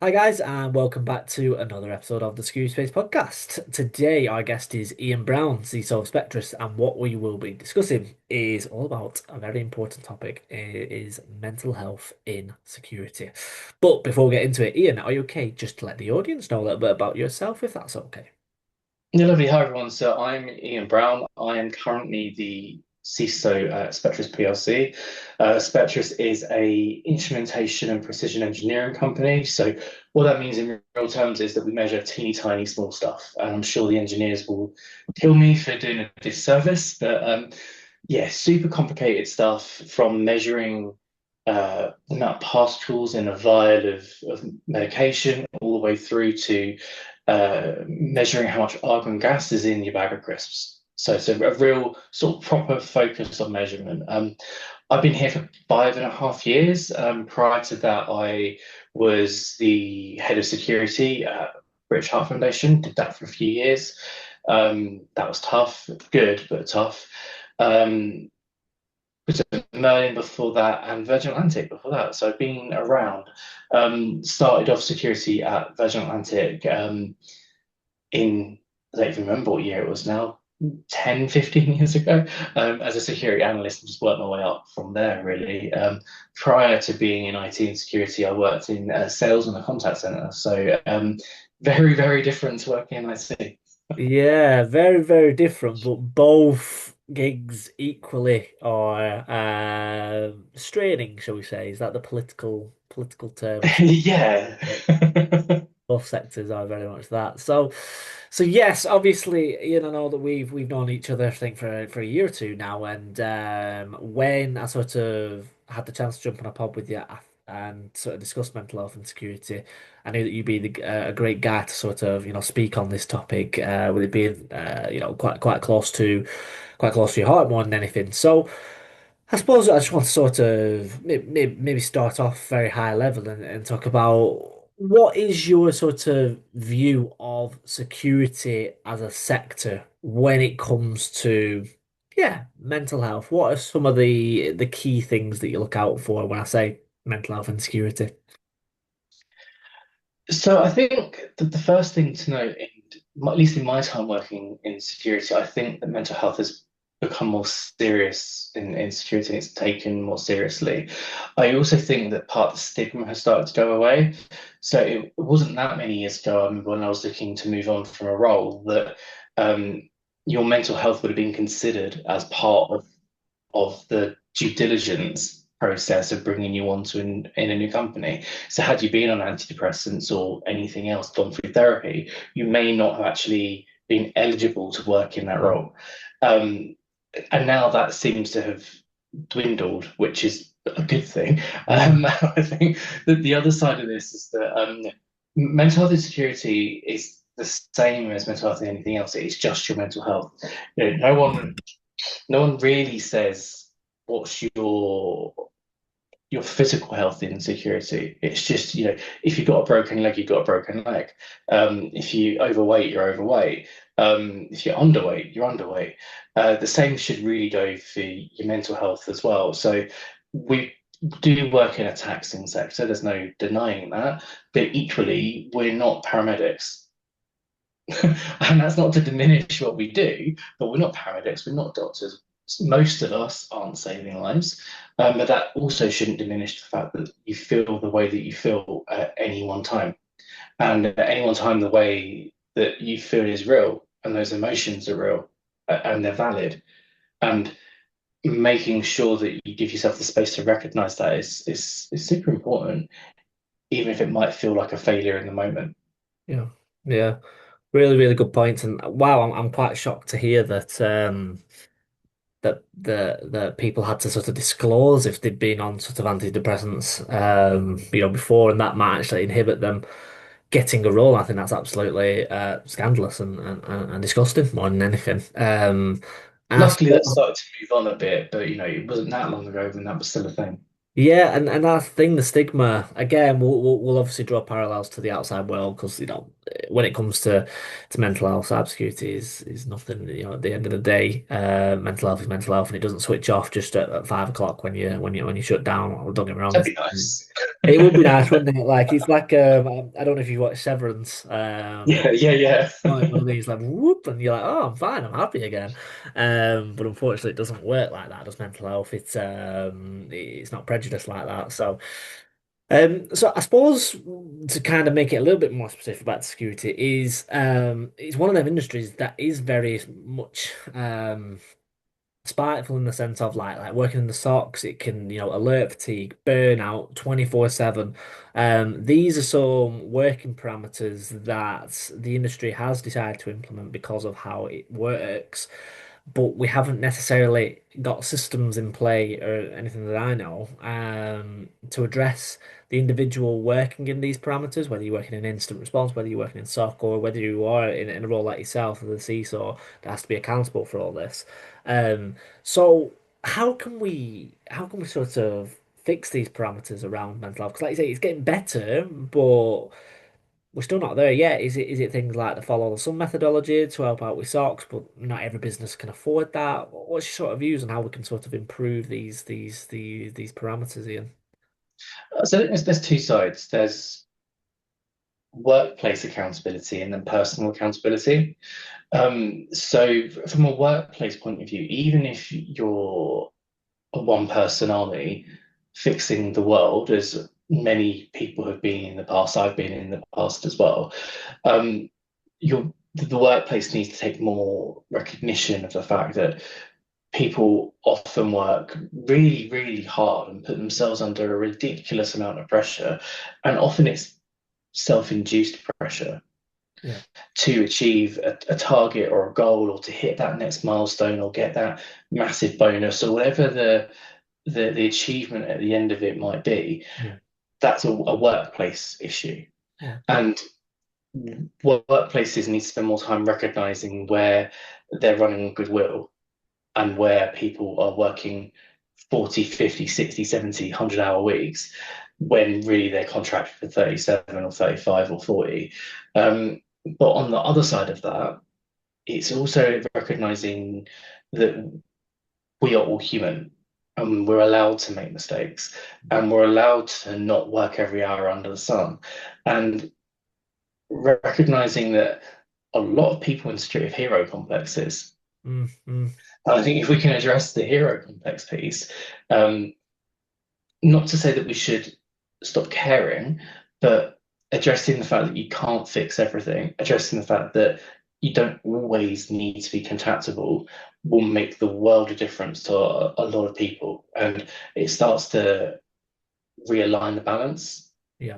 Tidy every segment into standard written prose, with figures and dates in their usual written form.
Hi guys, and welcome back to another episode of the Security Space podcast. Today, our guest is Ian Brown, CISO of Spectris, and what we will be discussing is all about a very important topic. It is mental health in security. But before we get into it, Ian, are you okay just to let the audience know a little bit about yourself, if that's okay? Yeah, lovely. Hi, everyone. So I'm Ian Brown. I am currently the CISO at Spectris PLC. Spectris is a instrumentation and precision engineering company. So what that means in real terms is that we measure teeny tiny small stuff. And I'm sure the engineers will kill me for doing a disservice, but yeah, super complicated stuff from measuring the amount of particles in a vial of medication all the way through to measuring how much argon gas is in your bag of crisps. So it's a real sort of proper focus on measurement. I've been here for 5.5 years. Prior to that, I was the head of security at British Heart Foundation, did that for a few years. That was tough, good, but tough. Um, was at Merlin before that and Virgin Atlantic before that. So I've been around. Started off security at Virgin Atlantic in, I don't even remember what year it was now, 10, 15 years ago, as a security analyst and just worked my way up from there, really. Prior to being in IT and security, I worked in sales in a contact center. So very, very different to working in IT. Yeah, very, very different, but both gigs equally are straining, shall we say? Is that the political term? Yeah. Both sectors are very much that. So yes, obviously, Ian, I know that we've known each other, I think, for a year or two now. And when I sort of had the chance to jump on a pod with you and sort of discuss mental health and security, I knew that you'd be a great guy to sort of speak on this topic, with it being quite close to your heart more than anything. So. I suppose I just want to sort of maybe start off very high level and talk about what is your sort of view of security as a sector when it comes to, yeah, mental health? What are some of the key things that you look out for when I say mental health and security? So I think that the first thing to note, at least in my time working in security, I think that mental health has become more serious in security and it's taken more seriously. I also think that part of the stigma has started to go away. So it wasn't that many years ago, I remember when I was looking to move on from a role, that your mental health would have been considered as part of the due diligence process of bringing you on to in a new company. So had you been on antidepressants or anything else, gone through therapy, you may not have actually been eligible to work in that Mm. role. Um, and now that seems to have dwindled, which is a good thing. Yeah. I think that the other side of this is that mental health insecurity is the same as mental health and anything else. It's just your mental health. No one really says what's your physical health insecurity. It's just, if you've got a broken leg, you've got a broken leg. If you overweight, you're overweight. If you're underweight, you're underweight. The same should really go for your mental health as well. So we do work in a taxing sector. There's no denying that. But equally, we're not paramedics. And that's not to diminish what we do, but we're not paramedics, we're not doctors. Most of us aren't saving lives, but that also shouldn't diminish the fact that you feel the way that you feel at any one time. And at any one time, the way that you feel is real, and those emotions are real, and they're valid. And making sure that you give yourself the space to recognize that is super important, even if it might feel like a failure in the moment. Yeah. Yeah. Really, really good points. And wow, I'm quite shocked to hear that that people had to sort of disclose if they'd been on sort of antidepressants, before, and that might actually inhibit them getting a role. I think that's absolutely scandalous and disgusting more than anything. And I Luckily, that suppose, started to move on a bit, but it wasn't that long ago when that was still a thing. yeah, and I think the stigma again, we'll obviously draw parallels to the outside world because when it comes to mental health, cybersecurity is nothing. At the end of the day, mental health is mental health, and it doesn't switch off just at 5 o'clock when you shut down. Well, don't get me wrong. That'd be nice. It would be nice, wouldn't it? Like it's like I don't know if you watch Severance, Yeah, yeah, one yeah. of these like whoop, and you're like, oh, I'm fine, I'm happy again. But unfortunately, it doesn't work like that. Does mental health? It's not prejudiced like that. So I suppose to kind of make it a little bit more specific about security is it's one of them industries that is very much spiteful in the sense of like working in the socks. It can, alert fatigue, burnout 24/7. These are some working parameters that the industry has decided to implement because of how it works, but we haven't necessarily got systems in play or anything that I know to address the individual working in these parameters, whether you're working in instant response, whether you're working in SOC, or whether you are in a role like yourself as the CISO that has to be accountable for all this. So how can we sort of fix these parameters around mental health? Because like you say, it's getting better, but we're still not there yet. Is it things like the follow the sun methodology to help out with socks, but not every business can afford that? What's your sort of views on how we can sort of improve these parameters, Ian? So there's two sides. There's workplace accountability and then personal accountability. So from a workplace point of view, even if you're a one-person army fixing the world, as many people have been in the past, I've been in the past as well, um, the workplace needs to take more recognition of the fact that people often work really, really hard and put themselves under a ridiculous amount of pressure, and often it's self-induced pressure Yeah, to achieve a target or a goal or to hit that next milestone or get that massive bonus or whatever the achievement at the end of it might be. yeah, That's a workplace issue. yeah, And workplaces need to spend more time recognizing where they're running on goodwill and where people are working 40, 50, 60, 70, 100-hour weeks when really they're contracted for 37 or 35 or 40. But on the other side of that, it's also recognizing that we are all human and we're allowed to make mistakes and we're allowed to not work every hour under the sun. And recognizing that a lot of people in the street have hero complexes. mm, mm, And I think if we can address the hero complex piece, um, not to say that we should stop caring, but addressing the fact that you can't fix everything, addressing the fact that you don't always need to be contactable will make the world of difference to a lot of people. And it starts to realign the balance, yeah,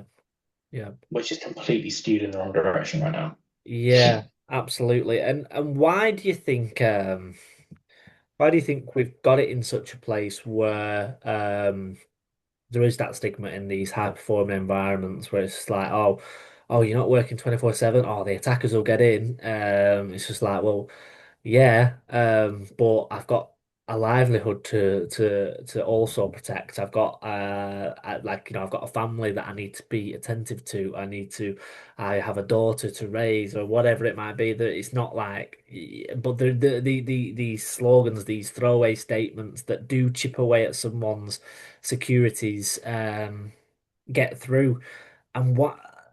yeah, which is completely skewed in the wrong direction right now. yeah, absolutely. And why do you think we've got it in such a place where there is that stigma in these high performing environments where it's just like, oh, you're not working 24/7. Oh, the attackers will get in. It's just like, well, yeah, but I've got a livelihood to also protect. I've got a family that I need to be attentive to. I have a daughter to raise or whatever it might be. That it's not like, but these slogans, these throwaway statements that do chip away at someone's securities, get through. And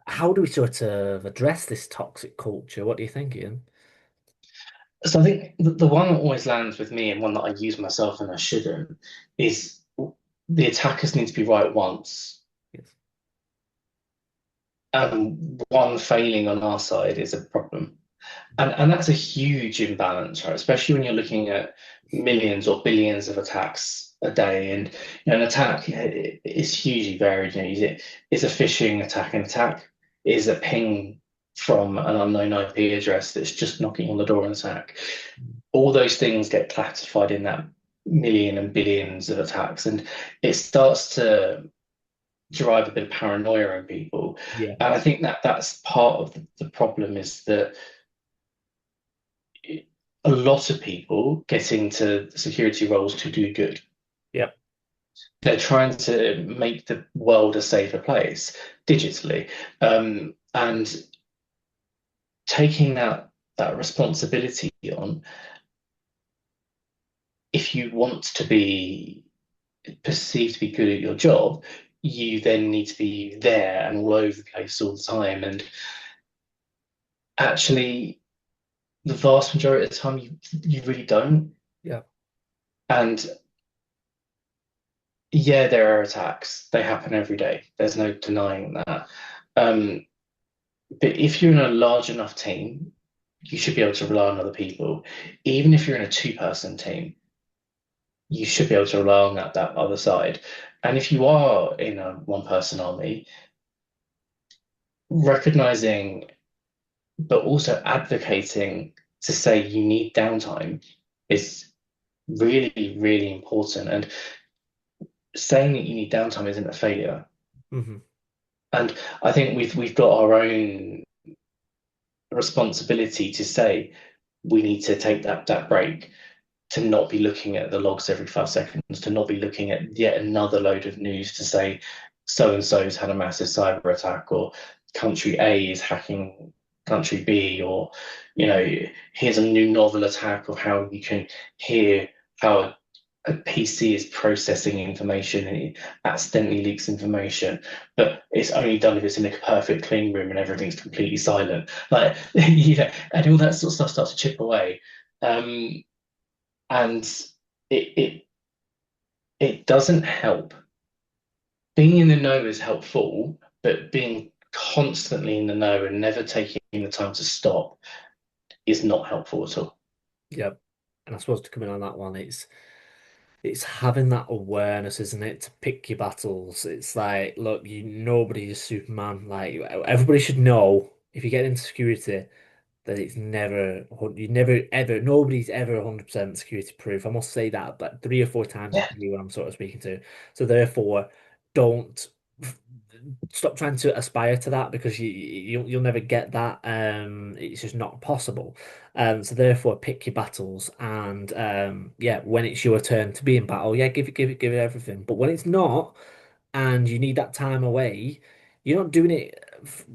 how do we sort of address this toxic culture? What do you think, Ian? So I think the one that always lands with me and one that I use myself and I shouldn't is the attackers need to be right once. Yes. One failing on our side is a problem. And that's a huge imbalance, right? Especially when you're looking at millions or billions of attacks a day. And an attack is hugely varied. Is a phishing attack an attack? Is a ping from an unknown IP address that's just knocking on the door an attack? All those things get classified in that million and billions of attacks. And it starts to drive a bit of paranoia in people. Yeah. And I think that that's part of the problem is that a lot of people get into security roles to do good. Yep. They're trying to make the world a safer place digitally, and taking that responsibility on. If you want to be perceived to be good at your job, you then need to be there and all over the place all the time. And actually, the vast majority of the time, you really don't. Yeah. And yeah, there are attacks. They happen every day. There's no denying that. Um, but if you're in a large enough team, you should be able to rely on other people. Even if you're in a two-person team, you should be able to rely on that other side. And if you are in a one-person army, recognizing but also advocating to say you need downtime is really, really important. And saying that you need downtime isn't a failure. Hmm. And I think we've got our own responsibility to say we need to take that break, to not be looking at the logs every 5 seconds, to not be looking at yet another load of news to say so and so's had a massive cyber attack, or country A is hacking country B, or here's a new novel attack of how you can hear how a PC is processing information and it accidentally leaks information, but it's only done if it's in a perfect clean room and everything's completely silent. Like, and all that sort of stuff starts to chip away. Um, and it, it it doesn't help. Being in the know is helpful, but being constantly in the know and never taking the time to stop is not helpful at all. Yeah. And I suppose to come in on that one, it's having that awareness, isn't it, to pick your battles. It's like, look, nobody is Superman. Like everybody should know if you get into security that it's never, you never ever, nobody's ever 100% security proof. I must say that, but 3 or 4 times a Yeah, day when I'm sort of speaking to. So therefore, don't stop trying to aspire to that because you'll never get that. It's just not possible. So therefore, pick your battles, and yeah, when it's your turn to be in battle, yeah, give it everything. But when it's not, and you need that time away, you're not doing it.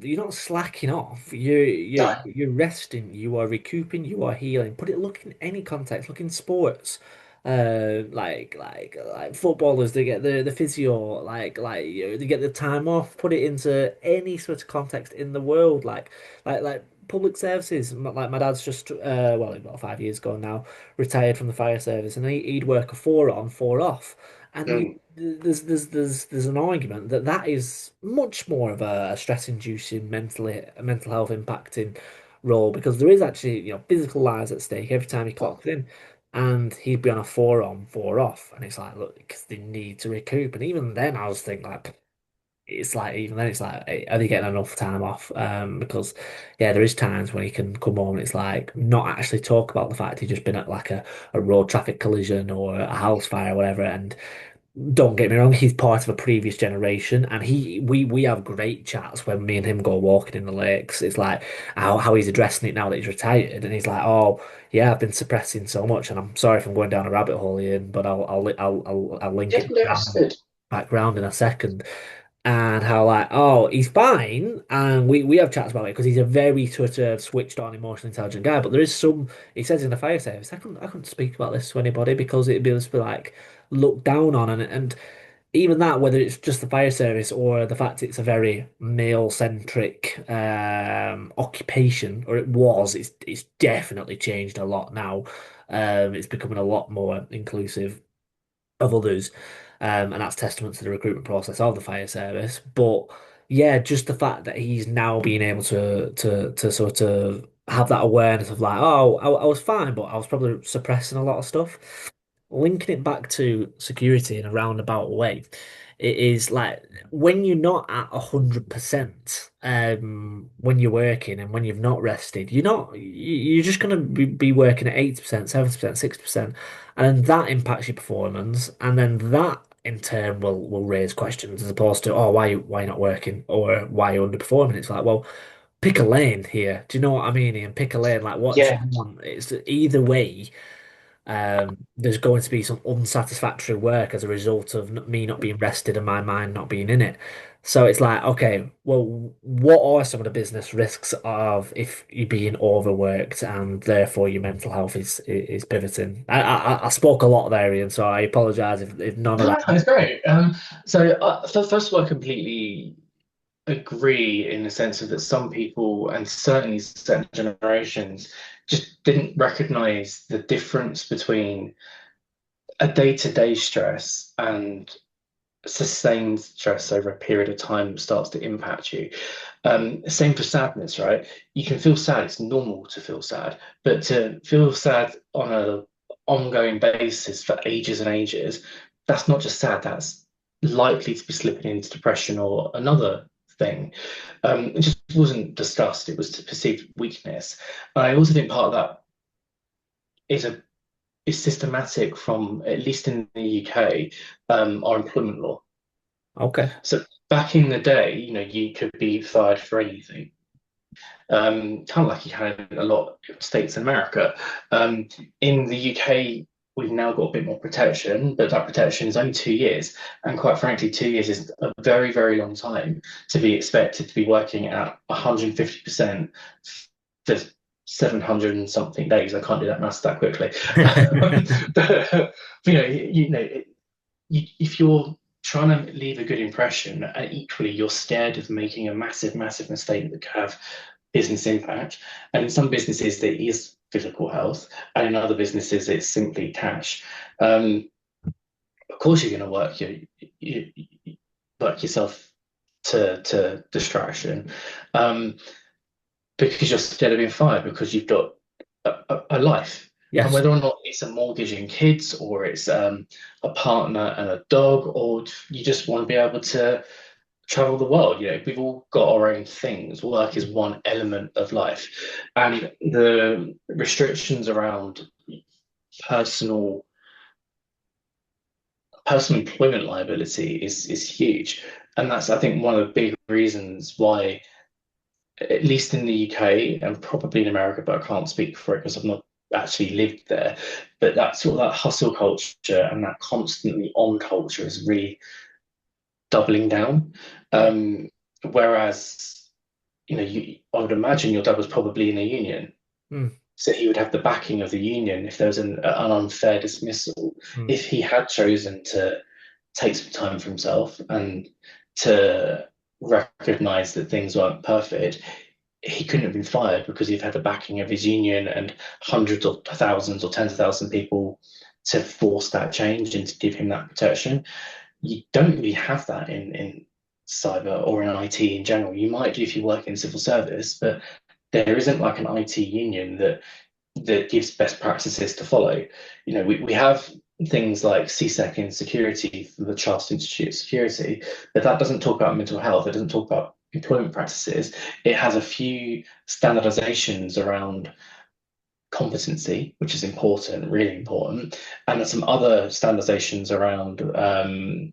You're not slacking off. no, You're resting. You are recouping. You are healing. Put it. Look in any context. Look in sports. Like footballers, they get the physio. They get the time off. Put it into any sort of context in the world. Like public services. Like my dad's just well, about 5 years ago now, retired from the fire service, and he'd work a 4 on, 4 off. And mm, there's an argument that that is much more of a stress-inducing, mental health impacting role because there is actually, physical lives at stake every time he clocks in. And he'd be on a 4 on, 4 off. And it's like, look, because they need to recoup. And even then, I was thinking, like, it's like, even then, it's like, hey, are they getting enough time off? Because, yeah, there is times when he can come home and it's like, not actually talk about the fact he's just been at like a road traffic collision or a house fire or whatever. And don't get me wrong, he's part of a previous generation, and we have great chats when me and him go walking in the lakes. It's like how he's addressing it now that he's retired, and he's like, "Oh, yeah, I've been suppressing so much, and I'm sorry if I'm going down a rabbit hole here, but I'll link yeah, it no, it's good. back round in a second." And how like, oh, he's fine, and we have chats about it because he's a very sort of switched on, emotionally intelligent guy. But there is some, he says in the fire service, I couldn't speak about this to anybody because it'd be just be like looked down on, and even that, whether it's just the fire service or the fact it's a very male-centric occupation, or it was, it's definitely changed a lot now. It's becoming a lot more inclusive of others, and that's testament to the recruitment process of the fire service. But yeah, just the fact that he's now being able to sort of have that awareness of like, oh, I was fine, but I was probably suppressing a lot of stuff. Linking it back to security in a roundabout way, it is like when you're not at 100%, when you're working and when you've not rested, you're just gonna be working at 80%, 70%, 60%, and that impacts your performance, and then that in turn will raise questions as opposed to, oh, why you not working, or why you underperforming. It's like, well, pick a lane here. Do you know what I mean? And pick a lane. Like, what do Yeah, you want? It's either way. There's going to be some unsatisfactory work as a result of me not being rested and my mind not being in it. So it's like, okay, well, what are some of the business risks of if you're being overworked and therefore your mental health is pivoting? I spoke a lot there, Ian, so I apologize if none of No, that. no, it's great. First of all, I completely agree in the sense of that some people, and certainly certain generations, just didn't recognize the difference between a day-to-day stress and sustained stress over a period of time starts to impact you. Same for sadness, right? You can feel sad, it's normal to feel sad, but to feel sad on a ongoing basis for ages and ages, that's not just sad, that's likely to be slipping into depression or another thing. It just wasn't discussed, it was perceived weakness. I also think part of that is a is systematic from, at least in the UK, our employment law. Okay. So back in the day, you could be fired for anything. Kind of like you had in a lot of states in America. In the UK, we've now got a bit more protection, but that protection is only 2 years. And quite frankly, 2 years is a very, very long time to be expected to be working at 150% for 700 and something days. I can't do that maths that quickly. But, if you're trying to leave a good impression, and equally you're scared of making a massive, massive mistake that could have business impact. And in some businesses, there is physical health, and in other businesses, it's simply cash. Of course, you're going to work yourself to distraction, um, because you're scared of being fired because you've got a life. And Yes. whether or not it's a mortgage and kids, or it's a partner and a dog, or you just want to be able to travel the world, we've all got our own things. Work is one element of life, and the restrictions around personal personal employment liability is huge, and that's, I think, one of the big reasons why, at least in the UK and probably in America, but I can't speak for it because I've not actually lived there. But that sort of that hustle culture and that constantly on culture is really doubling down. Yeah. Um, Whereas, I would imagine your dad was probably in a union. Mm, So he would have the backing of the union if there was an unfair dismissal. mm. If he had chosen to take some time for himself and to recognize that things weren't perfect, he couldn't have been fired because he'd had the backing of his union and hundreds or thousands or tens of thousands of people to force that change and to give him that protection. You don't really have that in cyber or in IT in general. You might do if you work in civil service, but there isn't like an IT union that gives best practices to follow. We have things like CSEC in security from the Chartered Institute of Security, but that doesn't talk about mental health. It doesn't talk about employment practices. It has a few standardizations around competency, which is important, really important, and there's some other standardizations around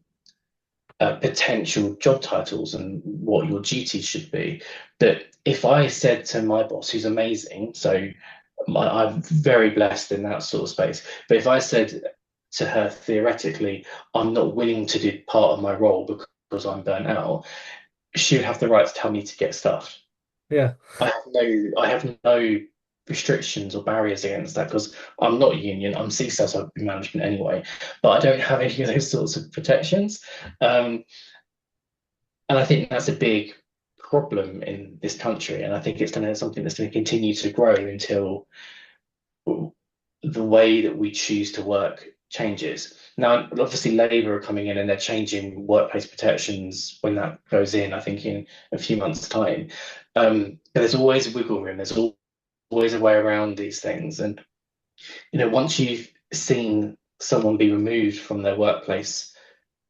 potential job titles and what your duties should be. That if I said to my boss, who's amazing, so I'm very blessed in that sort of space, but if I said to her theoretically, I'm not willing to do part of my role because I'm burnt out, she would have the right to tell me to get stuff. Yeah. I have no restrictions or barriers against that because I'm not union, I'm CISO, so I'm in management anyway, but I don't have any of those sorts of protections. Um, and I think that's a big problem in this country. And I think it's something that's going to continue to grow until the way that we choose to work changes. Now, obviously, Labour are coming in and they're changing workplace protections when that goes in, I think, in a few months' time. But there's always wiggle room. There's always a way around these things. And, once you've seen someone be removed from their workplace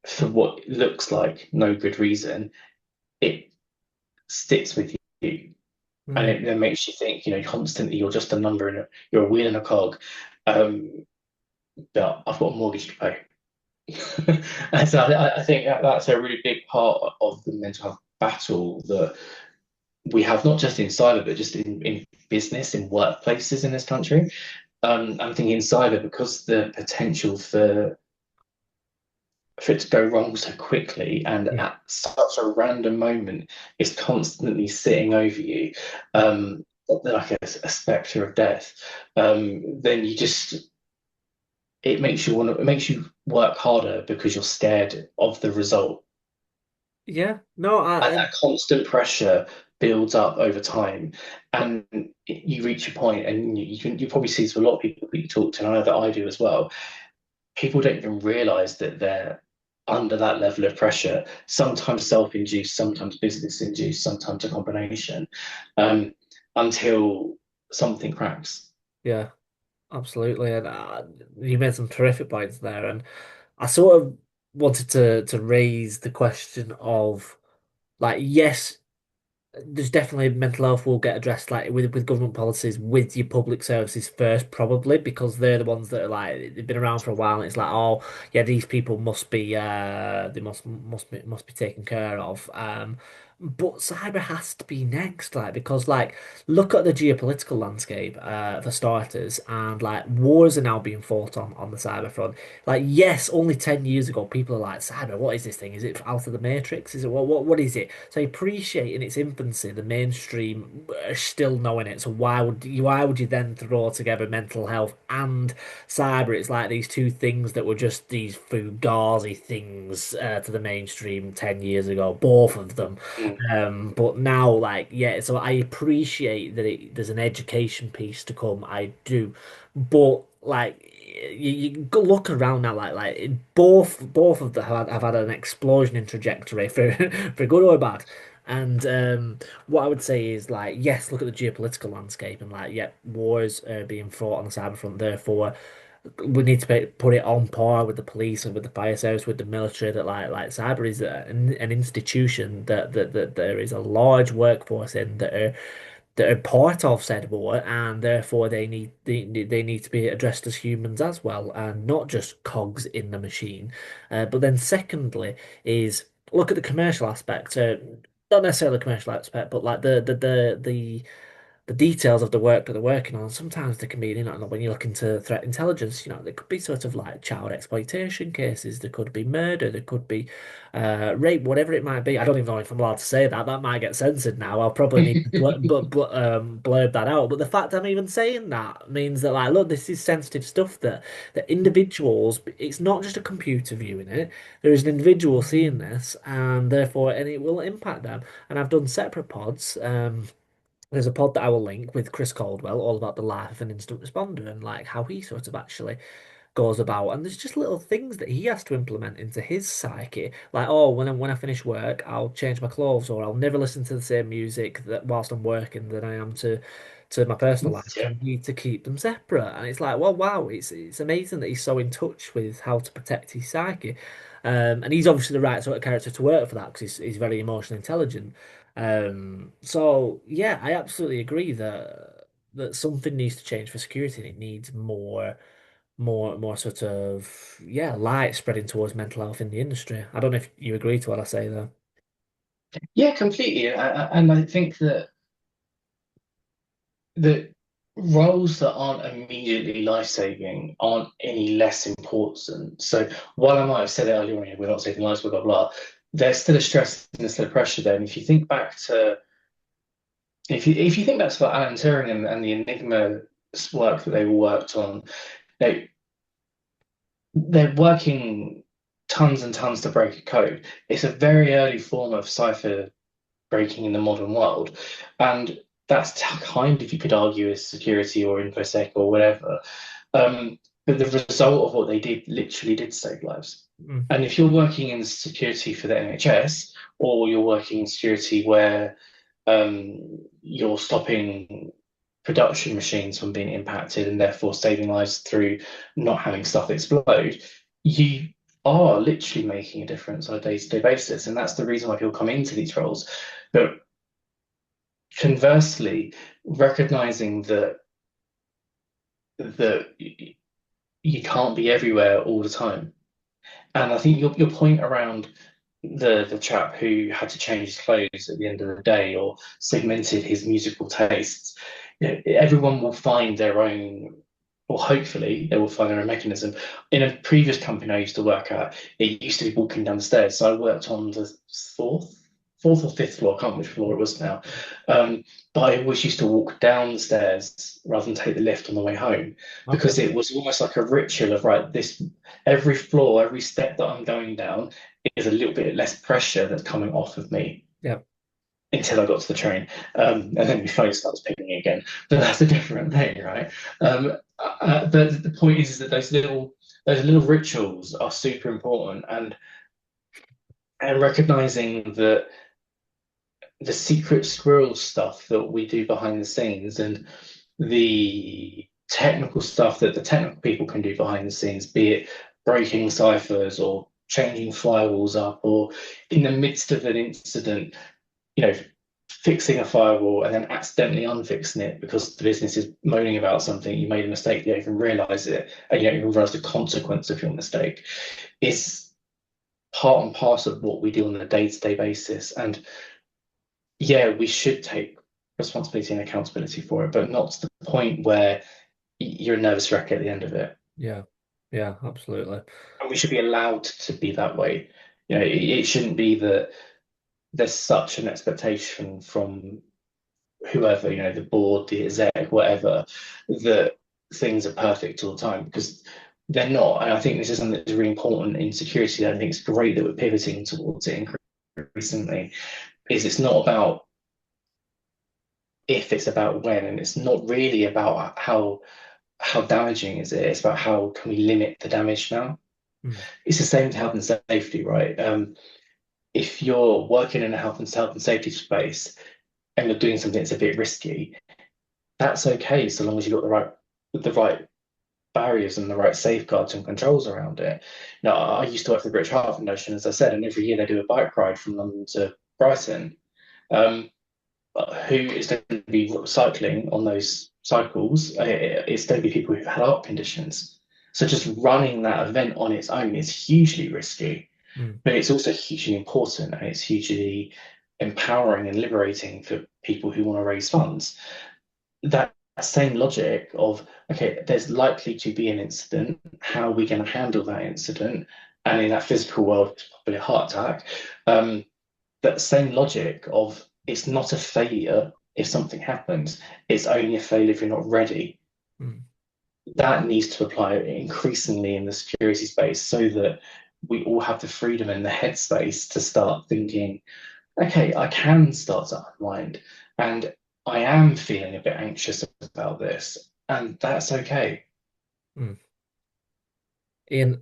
for what looks like no good reason, it sticks with you. And Mm. it then makes you think, constantly you're just a number and you're a wheel in a cog. Um, but I've got a mortgage to pay. And so I think that's a really big part of the mental health battle that we have, not just in cyber, but just in business, in workplaces in this country. I'm thinking in cyber because the potential for for it to go wrong so quickly and Yeah. at such a random moment is constantly sitting over you, like a spectre of death, then you just it makes you work harder because you're scared of the result. Yeah. No, And that constant pressure builds up over time, and you reach a point, and you probably see this with a lot of people that you talk to, and I know that I do as well. People don't even realize that they're under that level of pressure, sometimes self-induced, sometimes business-induced, sometimes a combination, um, until something cracks. yeah, absolutely. And you made some terrific points there. And I sort of wanted to raise the question of like, yes, there's definitely mental health will get addressed like with government policies with your public services first, probably because they're the ones that are like they've been around for a while, and it's like, oh yeah, these people must be they must be taken care of. But cyber has to be next, like because like look at the geopolitical landscape for starters, and like wars are now being fought on the cyber front. Like yes, only 10 years ago, people are like, cyber, what is this thing? Is it out of the Matrix? Is it what is it? So I appreciate in its infancy, the mainstream are still knowing it. So why would you then throw together mental health and cyber? It's like these two things that were just these fugazi things to the mainstream 10 years ago, both of them. Mm. But now, like, yeah, so I appreciate that there's an education piece to come. I do, but like you go look around now, like both of them have had an explosion in trajectory for for good or bad. And what I would say is like, yes, look at the geopolitical landscape and like, yeah, wars are being fought on the cyber front. Therefore, we need to put it on par with the police and with the fire service, with the military. That like cyber is an institution that there is a large workforce in that are part of said war, and therefore they need to be addressed as humans as well, and not just cogs in the machine. But then secondly is look at the commercial aspect. Not necessarily the commercial aspect, but like the details of the work that they're working on. Sometimes they can be, when you look into threat intelligence, there could be sort of like child exploitation cases, there could be murder, there could be rape, whatever it might be. I don't even know if I'm allowed to say that. That might get censored now. I'll probably need to blurb that out. But the fact I'm even saying that means that, like, look, this is sensitive stuff that individuals, it's not just a computer viewing it. There is an individual seeing this, and therefore, and it will impact them. And I've done separate pods. There's a pod that I will link with Chris Caldwell, all about the life of an instant responder and like how he sort of actually goes about. And there's just little things that he has to implement into his psyche, like, oh, when I finish work, I'll change my clothes, or I'll never listen to the same music that whilst I'm working that I am to my personal life, because Yeah. I need to keep them separate. And it's like, well, wow, it's amazing that he's so in touch with how to protect his psyche. And he's obviously the right sort of character to work for that because he's very emotionally intelligent. So yeah, I absolutely agree that something needs to change for security, and it needs more sort of light spreading towards mental health in the industry. I don't know if you agree to what I say there. Yeah, completely. And I think that roles that aren't immediately life-saving aren't any less important. So while I might have said it earlier on, we're not saving lives, blah, blah, blah, there's still a stress and there's still a pressure there. And if you think back to like Alan Turing and the Enigma work that they worked on, they they're working tons and tons to break a code. It's a very early form of cipher breaking in the modern world. And that's kind of, you could argue, is security or infosec or whatever. But the result of what they did literally did save lives. Mm. And if you're working in security for the NHS, or you're working in security where you're stopping production machines from being impacted and therefore saving lives through not having stuff explode, you are literally making a difference on a day-to-day basis. And that's the reason why people come into these roles. But conversely, recognizing that you can't be everywhere all the time. And I think your point around the chap who had to change his clothes at the end of the day or segmented his musical tastes, everyone will find their own or hopefully they will find their own mechanism. In a previous company I used to work at, it used to be walking down the stairs. So I worked on the fourth or fifth floor. I can't remember which floor it was now. Um, but I always used to walk down the stairs rather than take the lift on the way home Okay. because it was almost like a ritual of right, this every floor, every step that I'm going down is a little bit less pressure that's coming off of me Yeah. until I got to the train. And then my phone starts pinging again. But that's a different thing, right? But the point is that those little rituals are super important, and recognizing that the secret squirrel stuff that we do behind the scenes and the technical stuff that the technical people can do behind the scenes, be it breaking ciphers or changing firewalls up, or in the midst of an incident, you know, fixing a firewall and then accidentally unfixing it because the business is moaning about something, you made a mistake, you don't even realize it, and you don't even realize the consequence of your mistake, is part and parcel of what we do on a day-to-day basis. And yeah, we should take responsibility and accountability for it, but not to the point where you're a nervous wreck at the end of it. Yeah. Yeah, absolutely. And we should be allowed to be that way. It shouldn't be that there's such an expectation from whoever, the board, the exec, whatever, that things are perfect all the time because they're not. And I think this is something that's really important in security. I think it's great that we're pivoting towards it increasingly. Is it's not about if, it's about when, and it's not really about how damaging is it. It's about how can we limit the damage now. Mm. It's the same with health and safety, right? If you're working in a health and safety space and you're doing something that's a bit risky, that's okay so long as you've got the right barriers and the right safeguards and controls around it. Now, I used to work for the British Heart Foundation, as I said, and every year they do a bike ride from London to Brighton. Um, who is going to be cycling on those cycles? It's going to be people who've had heart conditions. So just running that event on its own is hugely risky, Mm. but it's also hugely important and it's hugely empowering and liberating for people who want to raise funds. That same logic of, okay, there's likely to be an incident. How are we going to handle that incident? And in that physical world, it's probably a heart attack. Um, that same logic of it's not a failure if something happens, it's only a failure if you're not ready. Mm. That needs to apply increasingly in the security space so that we all have the freedom and the headspace to start thinking, okay, I can start to unwind and I am feeling a bit anxious about this, and that's okay. Mm. Ian,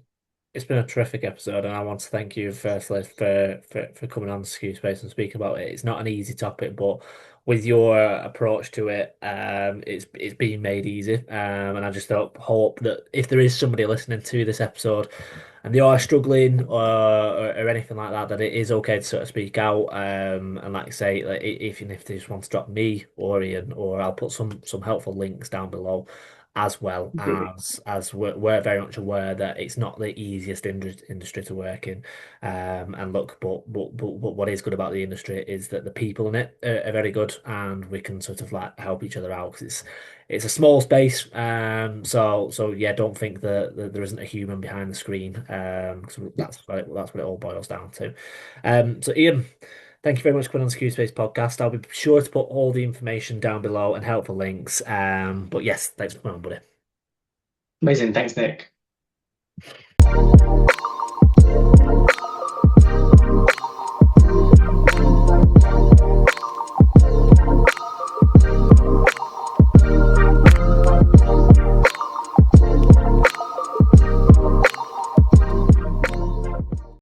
it's been a terrific episode, and I want to thank you firstly for coming on the Secure Space and speaking about it. It's not an easy topic, but with your approach to it, it's been made easy. And I just hope that if there is somebody listening to this episode and they are struggling or anything like that, that it is okay to sort of speak out. And like I say, like, even if they just want to drop me or Ian, or I'll put some helpful links down below as well as we're very much aware that it's not the easiest industry to work in. And look, but what is good about the industry is that the people in it are very good, and we can sort of like help each other out 'cause it's a small space. So yeah, don't think that there isn't a human behind the screen. So that's what it all boils down to. So Ian. Thank you very much for coming on the Q Space podcast. I'll be sure to put all the information down below and helpful links. But yes, thanks for coming on, buddy. Amazing. Thanks, Nick.